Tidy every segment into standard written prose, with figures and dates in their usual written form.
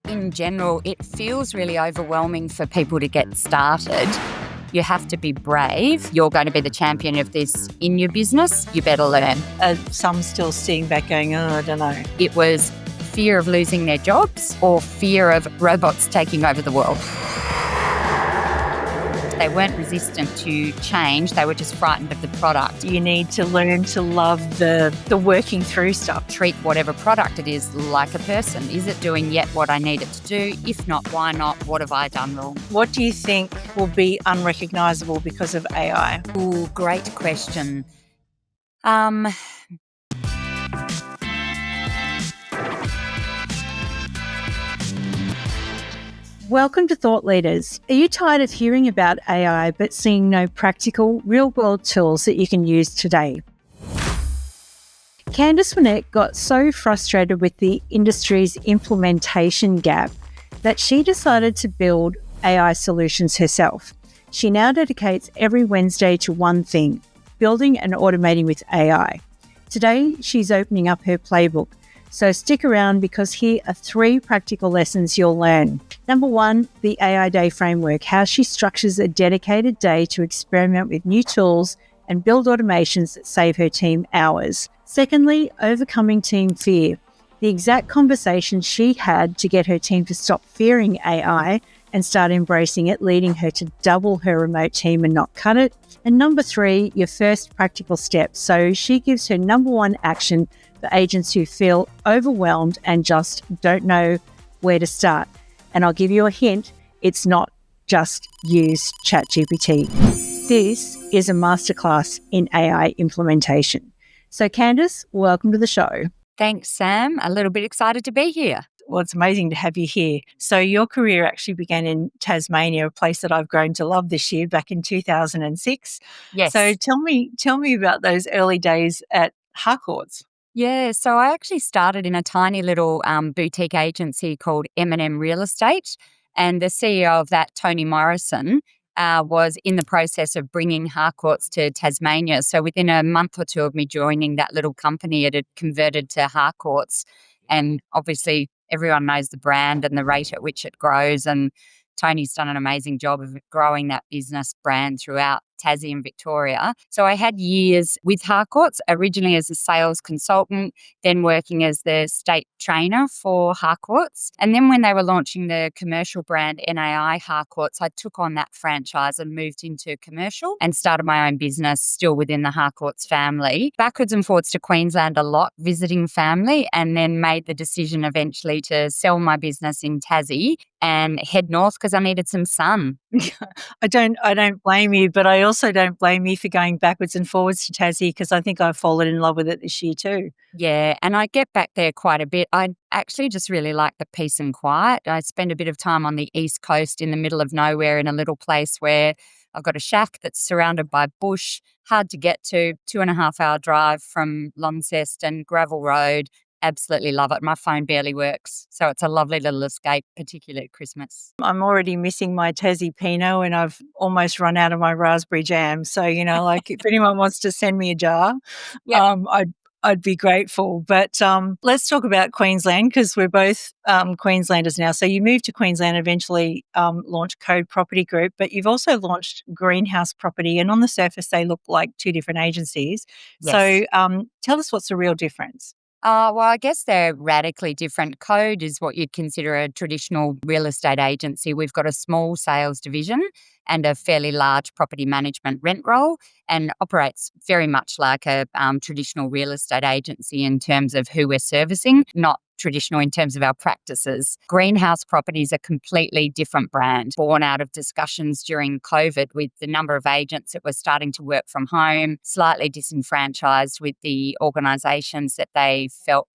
in general, it feels really overwhelming for people to get started. You have to be brave. You're going to be the champion of this in your business. You better learn. Some still sitting back going, oh, I don't know. It was fear of losing their jobs or fear of robots taking over the world. They weren't resistant to change. They were just frightened of the product. You need to learn to love the working through stuff. Treat whatever product it is like a person. Is it doing yet what I need it to do? If not, why not? What have I done wrong? What do you think will be unrecognizable because of AI? Ooh, great question. Welcome to Thought Leaders. Are you tired of hearing about AI but seeing no practical, real-world tools that you can use today? Candice Whinnett got so frustrated with the industry's implementation gap that she decided to build AI solutions herself. She now dedicates every Wednesday to one thing, building and automating with AI. Today, she's opening up her playbook. So stick around because here are 3 practical lessons you'll learn. Number 1, the AI Day framework, how she structures a dedicated day to experiment with new tools and build automations that save her team hours. Secondly, overcoming team fear, the exact conversation she had to get her team to stop fearing AI and start embracing it, leading her to double her remote team and not cut it. And number 3, your first practical step. So she gives her number 1 action for agents who feel overwhelmed and just don't know where to start. And I'll give you a hint, it's not just use ChatGPT. This is a masterclass in AI implementation. So Candice, welcome to the show. Thanks, Sam. A little bit excited to be here. Well, it's amazing to have you here. So your career actually began in Tasmania, a place that I've grown to love this year, back in 2006. Yes. So tell me about those early days at Harcourts. Yeah, so I actually started in a tiny little boutique agency called M&M Real Estate, and the CEO of that, Tony Morrison, was in the process of bringing Harcourts to Tasmania. So within a month or two of me joining that little company, it had converted to Harcourts, and obviously everyone knows the brand and the rate at which it grows, and Tony's done an amazing job of growing that business brand throughout Tassie and Victoria. So I had years with Harcourts, originally as a sales consultant, then working as the state trainer for Harcourts. And then when they were launching the commercial brand NAI Harcourts, I took on that franchise and moved into commercial and started my own business still within the Harcourts family. Backwards and forwards to Queensland a lot, visiting family, and then made the decision eventually to sell my business in Tassie and head north because I needed some sun. I don't blame you, but I also don't blame you for going backwards and forwards to Tassie because I think I've fallen in love with it this year too. Yeah, and I get back there quite a bit. I actually just really like the peace and quiet. I spend a bit of time on the East Coast in the middle of nowhere in a little place where I've got a shack that's surrounded by bush, hard to get to, 2.5-hour drive from Launceston, gravel road. Absolutely love it. My phone barely works. So it's a lovely little escape, particularly at Christmas. I'm already missing my Tassie Pinot and I've almost run out of my raspberry jam. So, like if anyone wants to send me a jar, Yep. I'd be grateful. But let's talk about Queensland because we're both Queenslanders now. So you moved to Queensland, eventually launched Code Property Group, but you've also launched Greenhouse Property, and on the surface they look like 2 different agencies. Yes. So tell us what's the real difference. Well, I guess they're radically different. Code is what you'd consider a traditional real estate agency. We've got a small sales division and a fairly large property management rent roll, and operates very much like a traditional real estate agency in terms of who we're servicing, not traditional in terms of our practices. Greenhouse Property is a completely different brand, born out of discussions during COVID with the number of agents that were starting to work from home, slightly disenfranchised with the organisations that they felt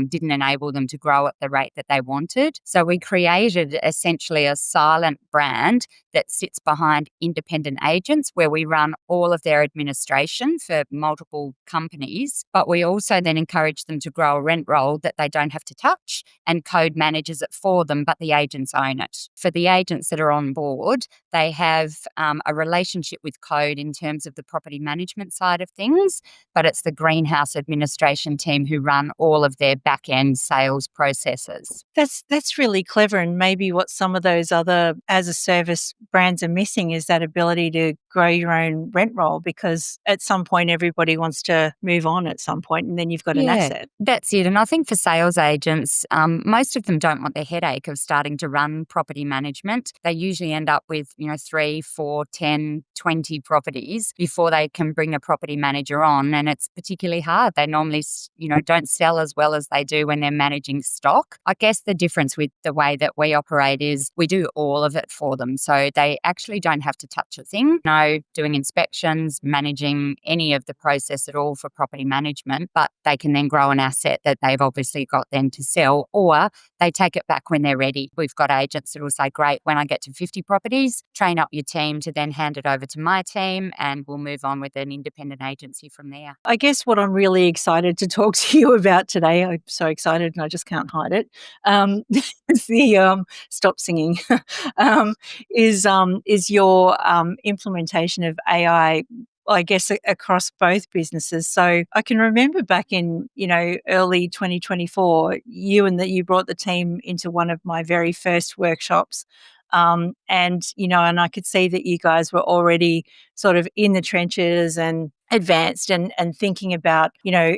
didn't enable them to grow at the rate that they wanted. So we created essentially a silent brand that sits behind independent agents where we run all of their administration for multiple companies, but we also then encourage them to grow a rent roll that they don't have to to touch, and code manages it for them, but the agents own it. For the agents that are on board, they have a relationship with code in terms of the property management side of things, but it's the greenhouse administration team who run all of their back-end sales processes. That's really clever, and maybe what some of those other as a service brands are missing is that ability to grow your own rent roll, because at some point everybody wants to move on at some point, and then you've got an Yeah, asset. that's it. And I think for sales agents, most of them don't want the headache of starting to run property management. They usually end up with, 3, 4, 10, 20 properties before they can bring a property manager on. And it's particularly hard. They normally, don't sell as well as they do when they're managing stock. I guess the difference with the way that we operate is we do all of it for them. So they actually don't have to touch a thing. No, doing inspections, managing any of the process at all for property management, but they can then grow an asset that they've obviously got then to sell, or they take it back when they're ready. We've got agents that will say, great, when I get to 50 properties, train up your team to then hand it over to my team, and we'll move on with an independent agency from there. I guess what I'm really excited to talk to you about today, I'm so excited and I just can't hide it, is stop singing, is your implementation of AI, I guess, across both businesses. So I can remember back in, early 2024, you brought the team into one of my very first workshops. And I could see that you guys were already sort of in the trenches and advanced and thinking about,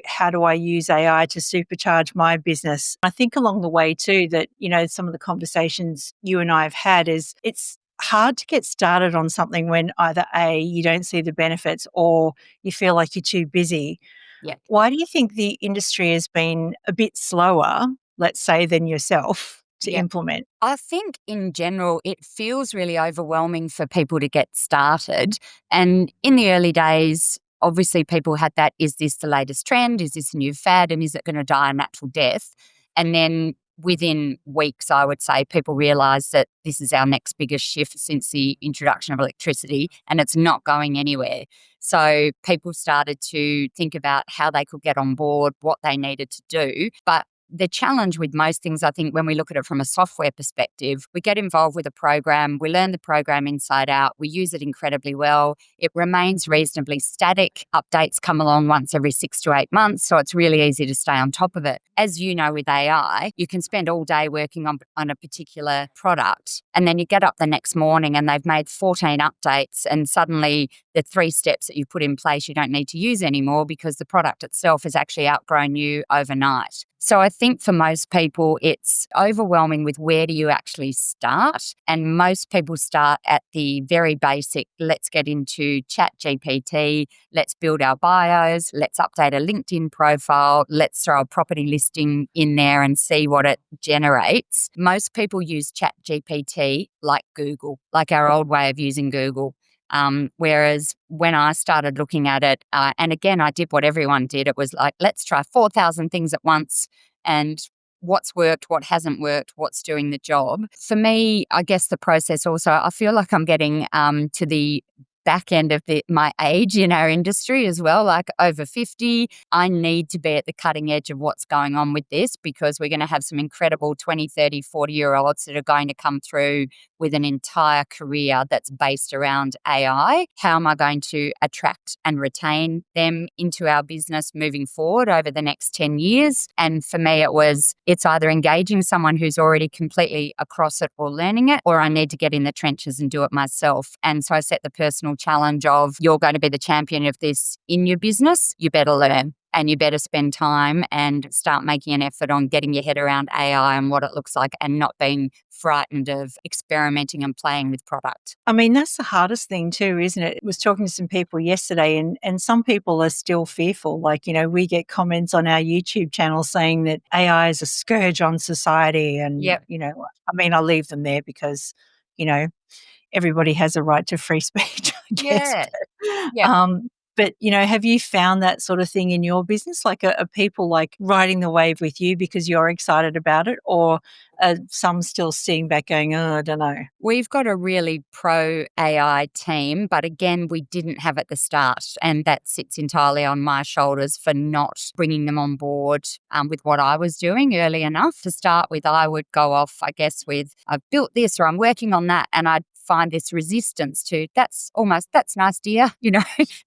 how do I use AI to supercharge my business? I think along the way too that, some of the conversations you and I have had is it's hard to get started on something when either A, you don't see the benefits, or you feel like you're too busy. Yeah. Why do you think the industry has been a bit slower, let's say, than yourself to implement? I think in general, it feels really overwhelming for people to get started. And in the early days, obviously people had that, is this the latest trend? Is this a new fad? And is it going to die a natural death? And then within weeks, I would say, people realised that this is our next biggest shift since the introduction of electricity, and it's not going anywhere. So people started to think about how they could get on board, what they needed to do. But the challenge with most things, I think, when we look at it from a software perspective, we get involved with a program, we learn the program inside out, we use it incredibly well. It remains reasonably static. Updates come along once every 6 to 8 months, so it's really easy to stay on top of it. As you know, with AI, you can spend all day working on a particular product, and then you get up the next morning and they've made 14 updates, and suddenly the 3 steps that you put in place you don't need to use anymore because the product itself has actually outgrown you overnight. So I think for most people, it's overwhelming with where do you actually start? And most people start at the very basic, let's get into ChatGPT, let's build our bios, let's update a LinkedIn profile, let's throw a property listing in there and see what it generates. Most people use ChatGPT like Google, like our old way of using Google. Whereas when I started looking at it, and again, I did what everyone did. It was like, let's try 4,000 things at once and what's worked, what hasn't worked, what's doing the job. For me, I guess the process also, I feel like I'm getting to the back end of my age in our industry as well, like over 50. I need to be at the cutting edge of what's going on with this because we're going to have some incredible 20, 30, 40-year-olds that are going to come through with an entire career that's based around AI. How am I going to attract and retain them into our business moving forward over the next 10 years? And for me, it's either engaging someone who's already completely across it or learning it, or I need to get in the trenches and do it myself. And so I set the personal challenge of, you're going to be the champion of this in your business, you better learn. And you better spend time and start making an effort on getting your head around AI and what it looks like, and not being frightened of experimenting and playing with product. I mean, that's the hardest thing too, isn't it? I was talking to some people yesterday and some people are still fearful. Like, we get comments on our YouTube channel saying that AI is a scourge on society. And, I leave them there because, everybody has a right to free speech, I guess. Yeah. But, Yeah. But, have you found that sort of thing in your business? Like, are people like riding the wave with you because you're excited about it? Or are some still sitting back going, oh, I don't know? We've got a really pro AI team, but again, we didn't have at the start. And that sits entirely on my shoulders for not bringing them on board with what I was doing early enough. To start with, I would go off, I guess, with I've built this or I'm working on that. And I'd find this resistance to that's nice, dear,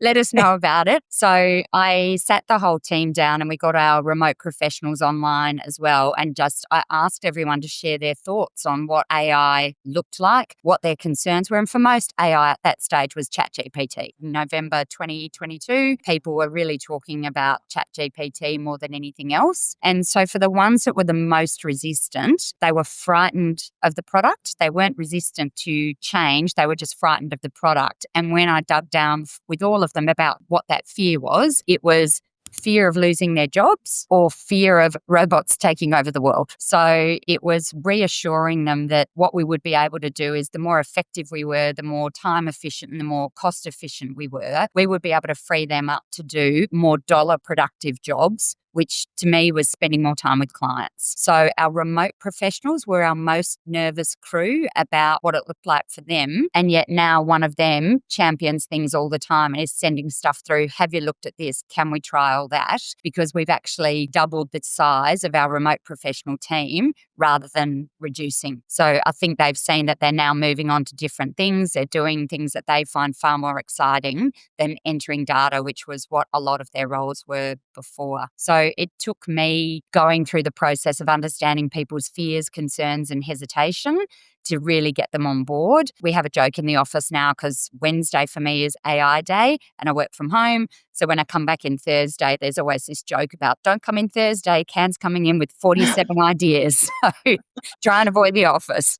let us know about it. So I sat the whole team down and we got our remote professionals online as well. And I asked everyone to share their thoughts on what AI looked like, what their concerns were. And for most, AI at that stage was ChatGPT. In November 2022, people were really talking about ChatGPT more than anything else. And so for the ones that were the most resistant, they were frightened of the product. They weren't resistant to change. They were just frightened of the product. And when I dug down with all of them about what that fear was, it was fear of losing their jobs or fear of robots taking over the world. So it was reassuring them that what we would be able to do is the more effective we were, the more time efficient and the more cost efficient we would be able to free them up to do more dollar productive jobs, which to me was spending more time with clients. So our remote professionals were our most nervous crew about what it looked like for them. And yet now one of them champions things all the time and is sending stuff through. Have you looked at this? Can we trial that? Because we've actually doubled the size of our remote professional team rather than reducing. So I think they've seen that they're now moving on to different things. They're doing things that they find far more exciting than entering data, which was what a lot of their roles were before. So it took me going through the process of understanding people's fears, concerns, and hesitation to really get them on board. We have a joke in the office now because Wednesday for me is AI day and I work from home. So when I come back in Thursday, there's always this joke about don't come in Thursday, Can's coming in with 47 ideas. So try and avoid the office.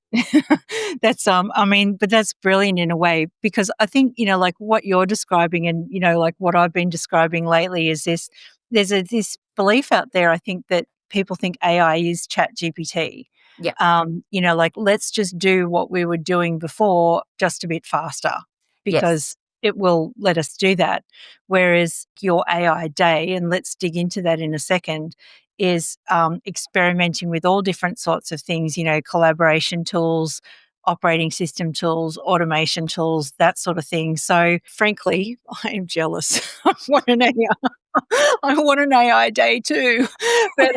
But that's brilliant in a way, because I think, like what you're describing and, like what I've been describing lately is there's this belief out there, I think, that people think AI is ChatGPT. Yeah. Like let's just do what we were doing before, just a bit faster, because it will let us do that. Whereas your AI day, and let's dig into that in a second, is experimenting with all different sorts of things, collaboration tools, operating system tools, automation tools, that sort of thing. So frankly, I am jealous. I want an AI. I want an AI day too. But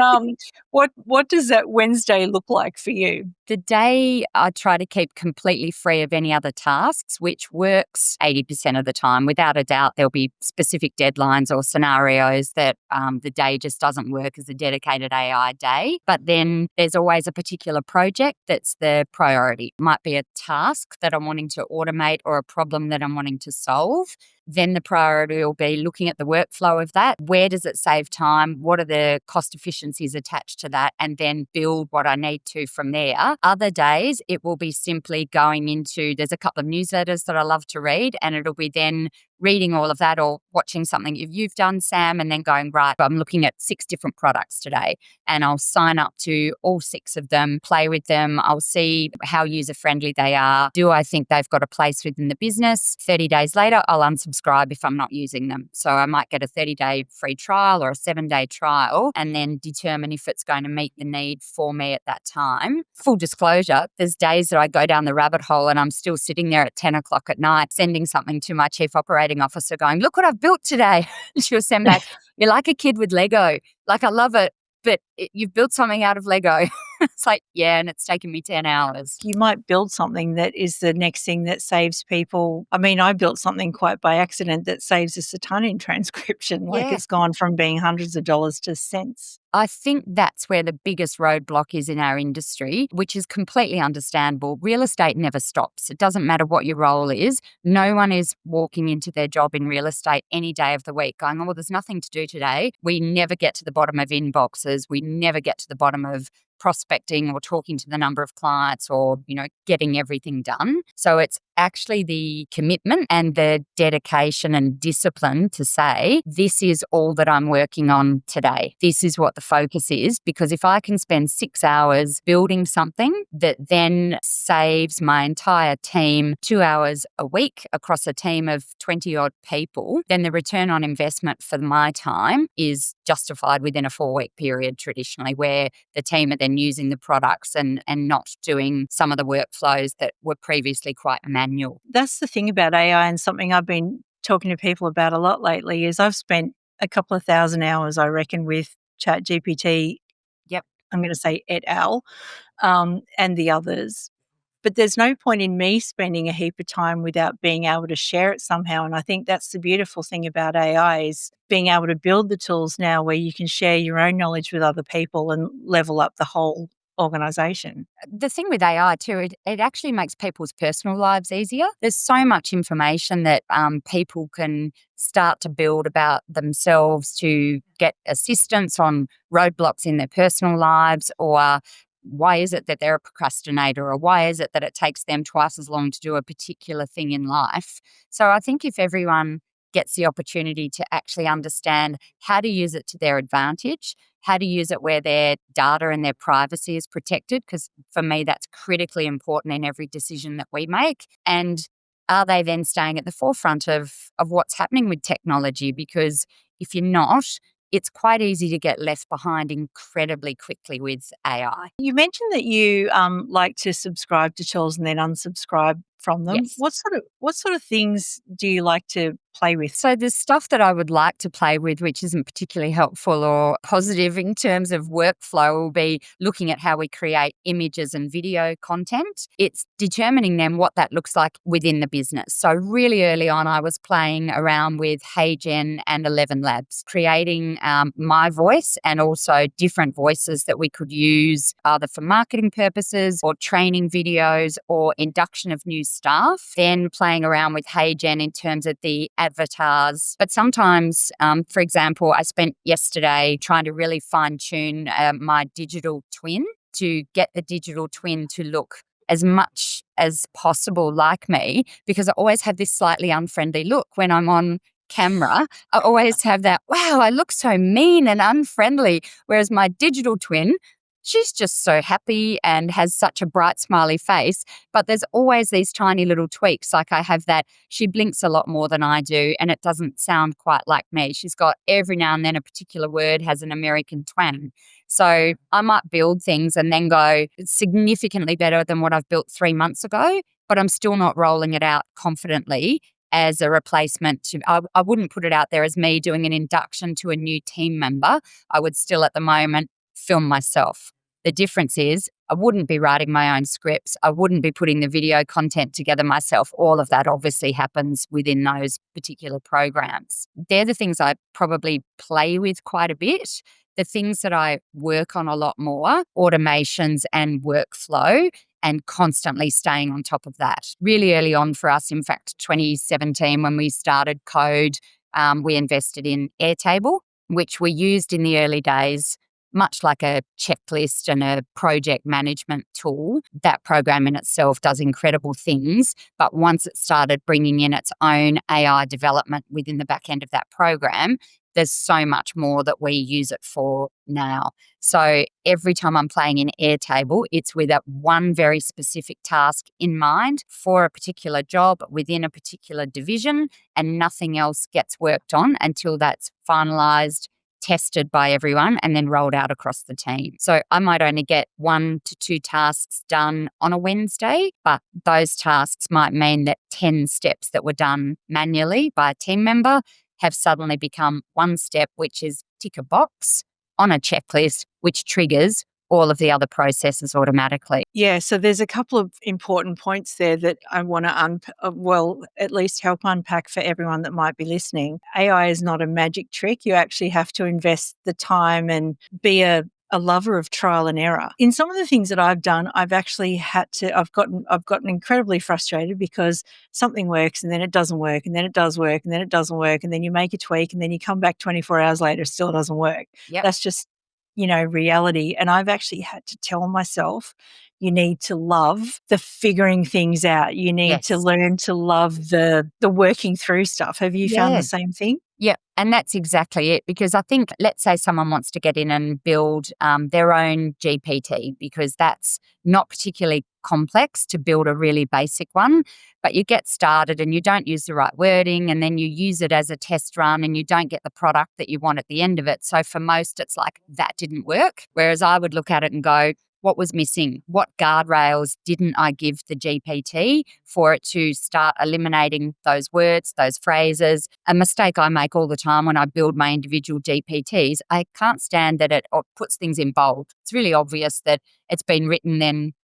what does that Wednesday look like for you? The day I try to keep completely free of any other tasks, which works 80% of the time. Without a doubt, there'll be specific deadlines or scenarios that the day just doesn't work as a dedicated AI day. But then there's always a particular project that's the priority. It might be a task that I'm wanting to automate or a problem that I'm wanting to solve. Then the priority will be looking at the workflow of that. Where does it save time? What are the cost efficiencies attached to that? And then build what I need to from there. Other days, it will be simply going into, there's a couple of newsletters that I love to read, and it'll be then reading all of that or watching something you've done, Sam, and then going, right, I'm looking at 6 different products today and I'll sign up to all 6 of them, play with them. I'll see how user-friendly they are. Do I think they've got a place within the business? 30 days later, I'll unsubscribe if I'm not using them. So I might get a 30-day free trial or a 7-day trial and then determine if it's going to meet the need for me at that time. Full disclosure, there's days that I go down the rabbit hole and I'm still sitting there at 10 o'clock at night sending something to my chief operating officer going, look what I've built today. She'll send back, you're like a kid with Lego. Like, I love it, but you've built something out of Lego. It's like, yeah, and it's taken me 10 hours. You might build something that is the next thing that saves people. I mean, I built something quite by accident that saves us a ton in transcription. Like it's gone from being hundreds of dollars to cents. I think that's where the biggest roadblock is in our industry, which is completely understandable. Real estate never stops. It doesn't matter what your role is. No one is walking into their job in real estate any day of the week going, oh, well, there's nothing to do today. We never get to the bottom of inboxes. We never get to the bottom of prospecting or talking to the number of clients or, getting everything done. So it's actually the commitment and the dedication and discipline to say, this is all that I'm working on today. This is what the focus is. Because if I can spend 6 hours building something that then saves my entire team 2 hours a week across a team of 20 odd people, then the return on investment for my time is justified within a 4-week period traditionally, where the team are then using the products and not doing some of the workflows that were previously quite manual. That's the thing about AI, and something I've been talking to people about a lot lately is I've spent a couple of thousand hours, I reckon, with ChatGPT. Yep. I'm going to say et al. And the others. But there's no point in me spending a heap of time without being able to share it somehow. And I think that's the beautiful thing about AI is being able to build the tools now where you can share your own knowledge with other people and level up the whole organisation. The thing with AI too, it actually makes people's personal lives easier. There's so much information that people can start to build about themselves to get assistance on roadblocks in their personal lives, or why is it that they're a procrastinator, or why is it that it takes them twice as long to do a particular thing in life. So I think if everyone gets the opportunity to actually understand how to use it to their advantage, how to use it where their data and their privacy is protected, because for me, that's critically important in every decision that we make. And are they then staying at the forefront of what's happening with technology? Because if you're not, it's quite easy to get left behind incredibly quickly with AI. You mentioned that you like to subscribe to tools and then unsubscribe from them. Yes. What sort of things do you like to play with? So there's stuff that I would like to play with, which isn't particularly helpful or positive in terms of workflow, will be looking at how we create images and video content. It's determining then what that looks like within the business. So really early on, I was playing around with HeyGen and 11 Labs, creating my voice and also different voices that we could use either for marketing purposes or training videos or induction of new staff. Then playing around with HeyGen in terms of the avatars. But sometimes, for example, I spent yesterday trying to really fine tune my digital twin to get the digital twin to look as much as possible like me, because I always have this slightly unfriendly look when I'm on camera. I always have that, wow, I look so mean and unfriendly. Whereas my digital twin, she's just so happy and has such a bright, smiley face. But there's always these tiny little tweaks. Like I have that, she blinks a lot more than I do, and it doesn't sound quite like me. She's got every now and then a particular word has an American twang. So I might build things and then go, it's significantly better than what I've built 3 months ago, but I'm still not rolling it out confidently as a replacement to, I wouldn't put it out there as me doing an induction to a new team member. I would still at the moment film myself. The difference is I wouldn't be writing my own scripts. I wouldn't be putting the video content together myself. All of that obviously happens within those particular programs. They're the things I probably play with quite a bit. The things that I work on a lot more, automations and workflow, and constantly staying on top of that. Really early on for us, in fact, 2017, when we started Code, we invested in Airtable, which we used in the early days much like a checklist and a project management tool. That program in itself does incredible things, but once it started bringing in its own AI development within the back end of that program, there's so much more that we use it for now. So every time I'm playing in Airtable, it's with one very specific task in mind for a particular job within a particular division, and nothing else gets worked on until that's finalized, tested by everyone, and then rolled out across the team. So I might only get 1 to 2 tasks done on a Wednesday, but those tasks might mean that 10 steps that were done manually by a team member have suddenly become 1 step, which is tick a box on a checklist, which triggers all of the other processes automatically. Yeah, so there's a couple of important points there that I want to, at least help unpack for everyone that might be listening. AI is not a magic trick. You actually have to invest the time and be a lover of trial and error. In some of the things that I've done, I've actually I've gotten incredibly frustrated because something works and then it doesn't work, and then it does work and then it doesn't work, and then you make a tweak and then you come back 24 hours later, it still doesn't work. Yep. That's just reality. And I've actually had to tell myself, you need to love the figuring things out. You need to Yes. learn to love the working through stuff. Have you found the Yeah. same thing? Yeah, and that's exactly it. Because I think, let's say someone wants to get in and build their own GPT, because that's not particularly complex to build a really basic one, but you get started and you don't use the right wording, and then you use it as a test run and you don't get the product that you want at the end of it. So for most, it's like, that didn't work. Whereas I would look at it and go, what was missing? What guardrails didn't I give the GPT for it to start eliminating those words, those phrases? A mistake I make all the time when I build my individual GPTs, I can't stand that it puts things in bold. It's really obvious that it's been written then,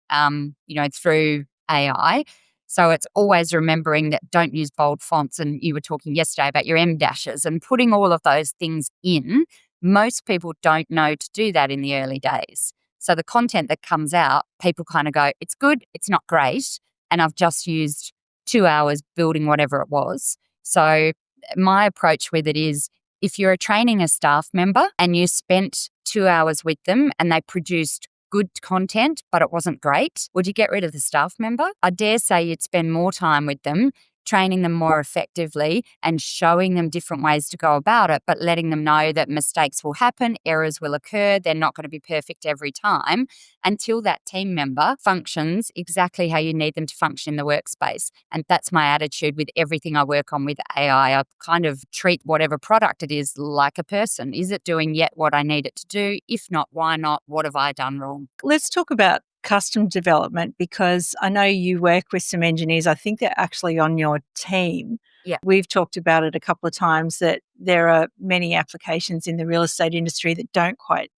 through AI. So it's always remembering that don't use bold fonts. And you were talking yesterday about your M dashes and putting all of those things in. Most people don't know to do that in the early days. So the content that comes out, people kind of go, it's good, it's not great. And I've just used 2 hours building whatever it was. So my approach with it is, if you're training a staff member and you spent 2 hours with them and they produced good content, but it wasn't great, would you get rid of the staff member? I dare say you'd spend more time with them, training them more effectively and showing them different ways to go about it, but letting them know that mistakes will happen, errors will occur, they're not going to be perfect every time, until that team member functions exactly how you need them to function in the workspace. And that's my attitude with everything I work on with AI. I kind of treat whatever product it is like a person. Is it doing yet what I need it to do? If not, why not? What have I done wrong? Let's talk about custom development, because I know you work with some engineers. I think they're actually on your team. Yeah. We've talked about it a couple of times that there are many applications in the real estate industry that don't quite,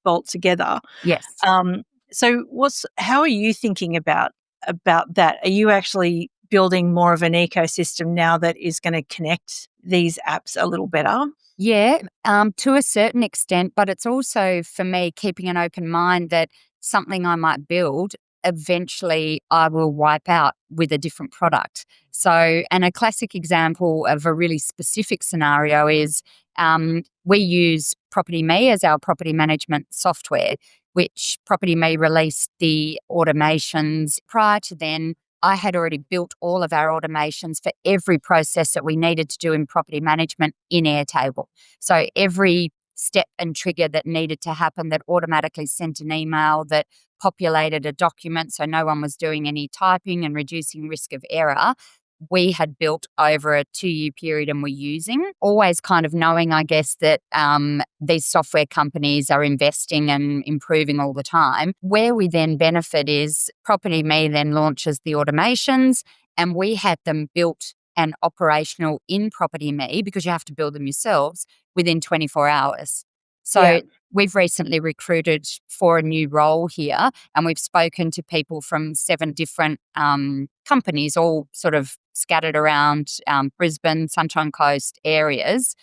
bolt together. Yes. Um, so how are you thinking about that? Are you actually building more of an ecosystem now that is going to connect these apps a little better? Yeah, to a certain extent, but it's also, for me, keeping an open mind that something I might build, eventually I will wipe out with a different product. So, and a classic example of a really specific scenario is, we use PropertyMe as our property management software, which PropertyMe released the automations. Prior to then, I had already built all of our automations for every process that we needed to do in property management in Airtable. So every step and trigger that needed to happen, that automatically sent an email, that populated a document so no one was doing any typing and reducing risk of error, we had built over a 2-year period and were using, always kind of knowing, I guess, that these software companies are investing and improving all the time. Where we then benefit is PropertyMe then launches the automations, and we had them built and operational in PropertyMe, because you have to build them yourselves, within 24 hours. Yeah. So we've recently recruited for a new role here, and we've spoken to people from 7 different companies, all sort of scattered around Brisbane, Sunshine Coast areas.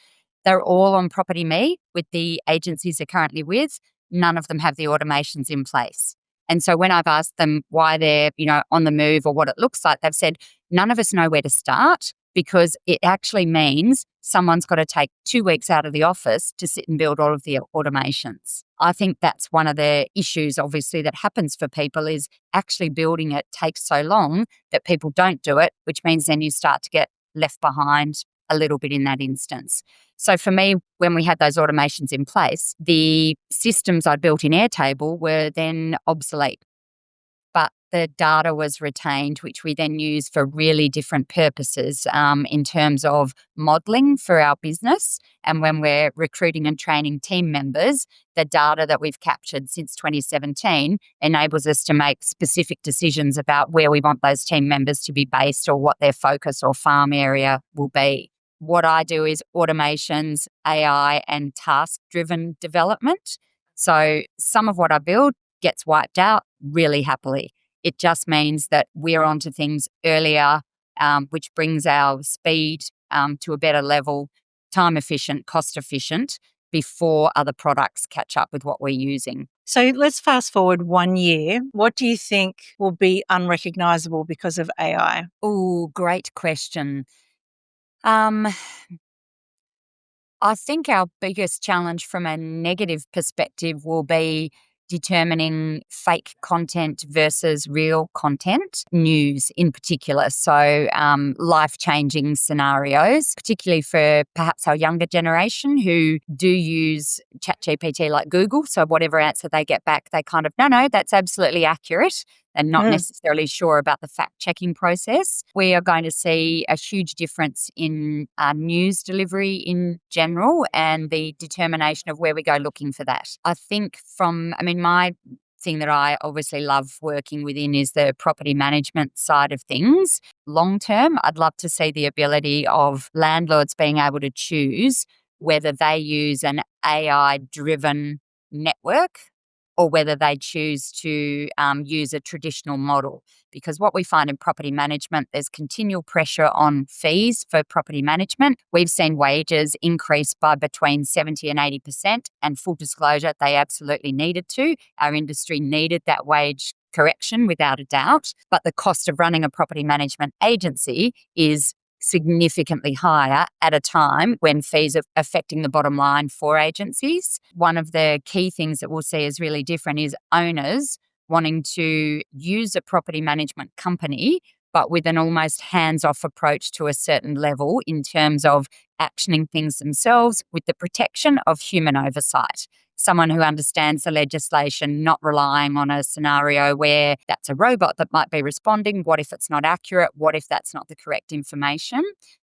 They're all on PropertyMe with the agencies they're currently with. None of them have the automations in place. And so when I've asked them why they're, on the move or what it looks like, they've said, none of us know where to start, because it actually means someone's got to take 2 weeks out of the office to sit and build all of the automations. I think that's one of the issues, obviously, that happens for people, is actually building it takes so long that people don't do it, which means then you start to get left behind a little bit in that instance. So for me, when we had those automations in place, the systems I built in Airtable were then obsolete, but the data was retained, which we then use for really different purposes in terms of modelling for our business. And when we're recruiting and training team members, the data that we've captured since 2017 enables us to make specific decisions about where we want those team members to be based, or what their focus or farm area will be. What I do is automations, AI, and task-driven development. So some of what I build gets wiped out really happily. It just means that we're onto things earlier, which brings our speed to a better level, time efficient, cost efficient, before other products catch up with what we're using. So let's fast forward 1 year. What do you think will be unrecognizable because of AI? Oh, great question. Um, I think our biggest challenge from a negative perspective will be determining fake content versus real content, news in particular. So life-changing scenarios, particularly for perhaps our younger generation who do use ChatGPT like Google. So whatever answer they get back, they kind of, no, that's absolutely accurate, and not necessarily sure about the fact-checking process. We are going to see a huge difference in news delivery in general and the determination of where we go looking for that. I think my thing that I obviously love working within is the property management side of things. Long term, I'd love to see the ability of landlords being able to choose whether they use an AI-driven network or whether they choose to use a traditional model. Because what we find in property management, there's continual pressure on fees for property management. We've seen wages increase by between 70 and 80%, and full disclosure, they absolutely needed to. Our industry needed that wage correction without a doubt. But the cost of running a property management agency is significantly higher at a time when fees are affecting the bottom line for agencies. One of the key things that we'll see is really different is owners wanting to use a property management company, but with an almost hands-off approach to a certain level in terms of actioning things themselves with the protection of human oversight. Someone who understands the legislation, not relying on a scenario where that's a robot that might be responding. What if it's not accurate? What if that's not the correct information?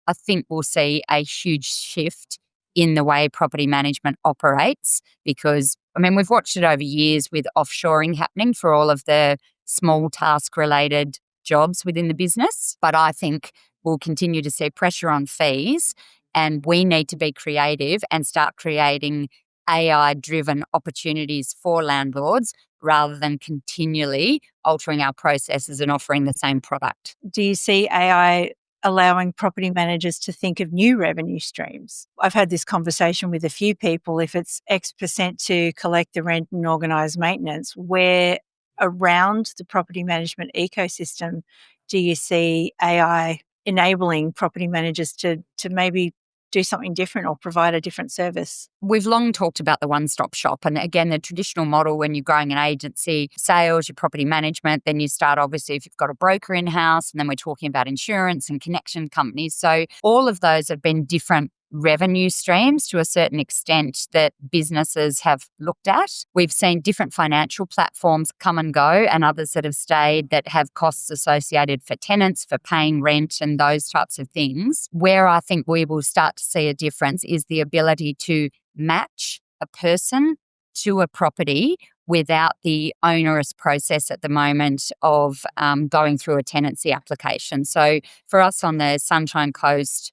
I think we'll see a huge shift in the way property management operates because, we've watched it over years with offshoring happening for all of the small task-related jobs within the business. But I think we'll continue to see pressure on fees, and we need to be creative and start creating AI-driven opportunities for landlords rather than continually altering our processes and offering the same product. Do you see AI allowing property managers to think of new revenue streams? I've had this conversation with a few people. If it's X% to collect the rent and organise maintenance, where around the property management ecosystem do you see AI enabling property managers to maybe do something different or provide a different service? We've long talked about the one-stop shop. And again, the traditional model when you're growing an agency, sales, your property management, then you start obviously if you've got a broker in-house, and then we're talking about insurance and connection companies. So all of those have been different revenue streams to a certain extent that businesses have looked at. We've seen different financial platforms come and go and others that have stayed that have costs associated for tenants, for paying rent and those types of things. Where I think we will start to see a difference is the ability to match a person to a property without the onerous process at the moment of going through a tenancy application. So for us on the Sunshine Coast,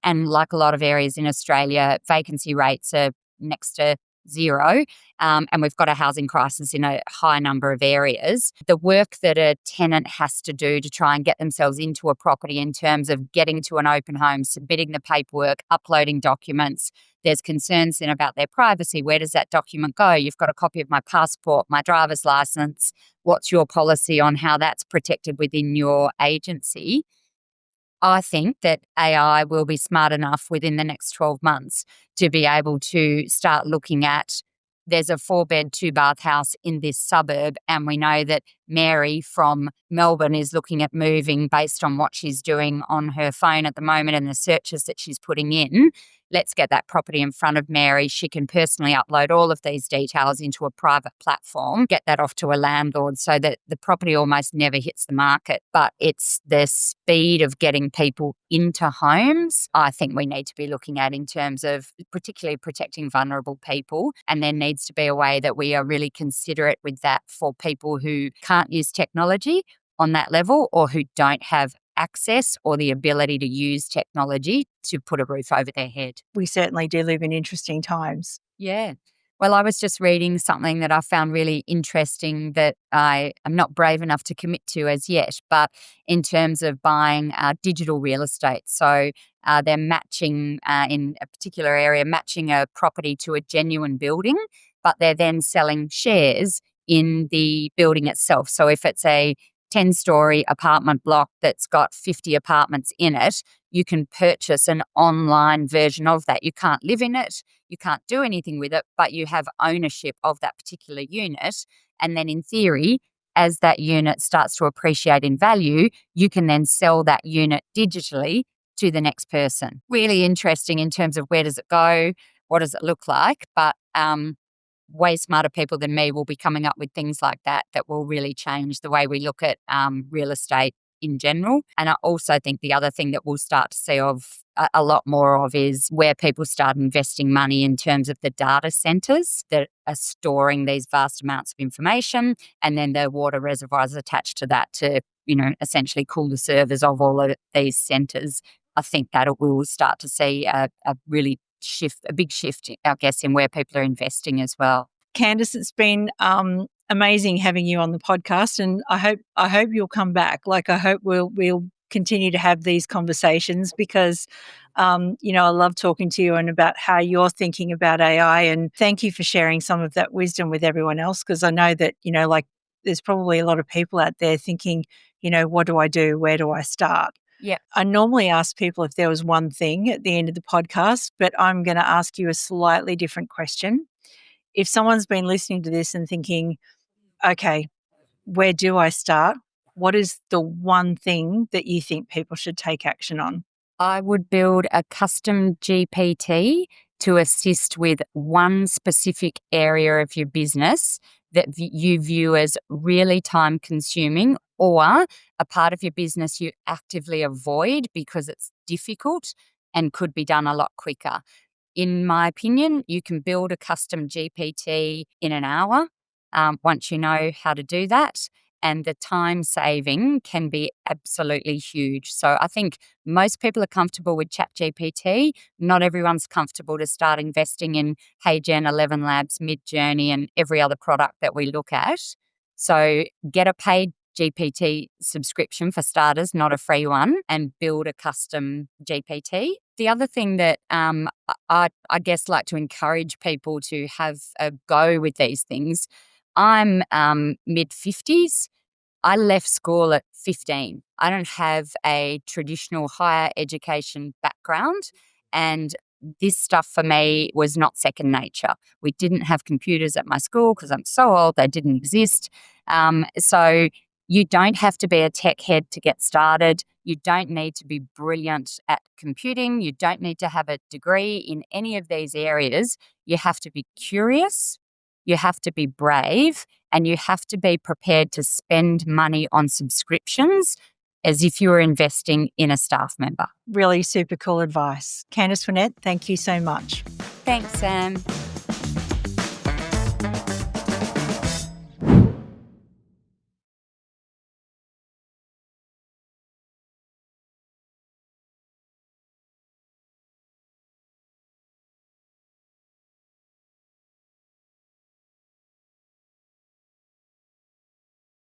and like a lot of areas in Australia, vacancy rates are next to zero, and we've got a housing crisis in a high number of areas. The work that a tenant has to do to try and get themselves into a property in terms of getting to an open home, submitting the paperwork, uploading documents, there's concerns then about their privacy. Where does that document go? You've got a copy of my passport, my driver's license. What's your policy on how that's protected within your agency? I think that AI will be smart enough within the next 12 months to be able to start looking at, there's a 4-bed, 2-bath house in this suburb, and we know that Mary from Melbourne is looking at moving based on what she's doing on her phone at the moment and the searches that she's putting in. Let's get that property in front of Mary. She can personally upload all of these details into a private platform, get that off to a landlord so that the property almost never hits the market. But it's the speed of getting people into homes I think we need to be looking at in terms of particularly protecting vulnerable people. And there needs to be a way that we are really considerate with that for people who can't use technology on that level or who don't have access or the ability to use technology to put a roof over their head. We certainly do live in interesting times. Yeah. Well, I was just reading something that I found really interesting that I am not brave enough to commit to as yet, but in terms of buying digital real estate. So they're matching in a particular area, matching a property to a genuine building, but they're then selling shares in the building itself. So if it's a 10-story apartment block that's got 50 apartments in it, you can purchase an online version of that. You can't live in it, you can't do anything with it, but you have ownership of that particular unit. And then in theory, as that unit starts to appreciate in value, you can then sell that unit digitally to the next person. Really interesting in terms of where does it go, what does it look like, but way smarter people than me will be coming up with things like that will really change the way we look at real estate in general. And I also think the other thing that we'll start to see a lot more of is where people start investing money in terms of the data centres that are storing these vast amounts of information, and then the water reservoirs attached to that to, essentially cool the servers of all of these centres. I think that we'll start to see a big shift, I guess, in where people are investing as well. Candice, it's been amazing having you on the podcast, and I hope you'll come back. Like, I hope we'll continue to have these conversations because, I love talking to you and about how you're thinking about AI. And thank you for sharing some of that wisdom with everyone else, because I know that, there's probably a lot of people out there thinking, what do I do? Where do I start? Yeah. I normally ask people if there was one thing at the end of the podcast, but I'm going to ask you a slightly different question. If someone's been listening to this and thinking, okay, where do I start? What is the one thing that you think people should take action on? I would build a custom GPT to assist with one specific area of your business that you view as really time consuming, or a part of your business you actively avoid because it's difficult and could be done a lot quicker. In my opinion, you can build a custom GPT in an hour once you know how to do that. And the time saving can be absolutely huge. So I think most people are comfortable with ChatGPT. Not everyone's comfortable to start investing in HeyGen, 11 Labs, Midjourney, and every other product that we look at. So get a paid GPT subscription for starters, not a free one, and build a custom GPT. The other thing that I guess like to encourage people to have a go with these things. I'm mid-50s. I left school at 15. I don't have a traditional higher education background, and this stuff for me was not second nature. We didn't have computers at my school because I'm so old, they didn't exist. So you don't have to be a tech head to get started. You don't need to be brilliant at computing. You don't need to have a degree in any of these areas. You have to be curious. You have to be brave, and you have to be prepared to spend money on subscriptions as if you were investing in a staff member. Really super cool advice. Candice Whinnett, thank you so much. Thanks, Sam.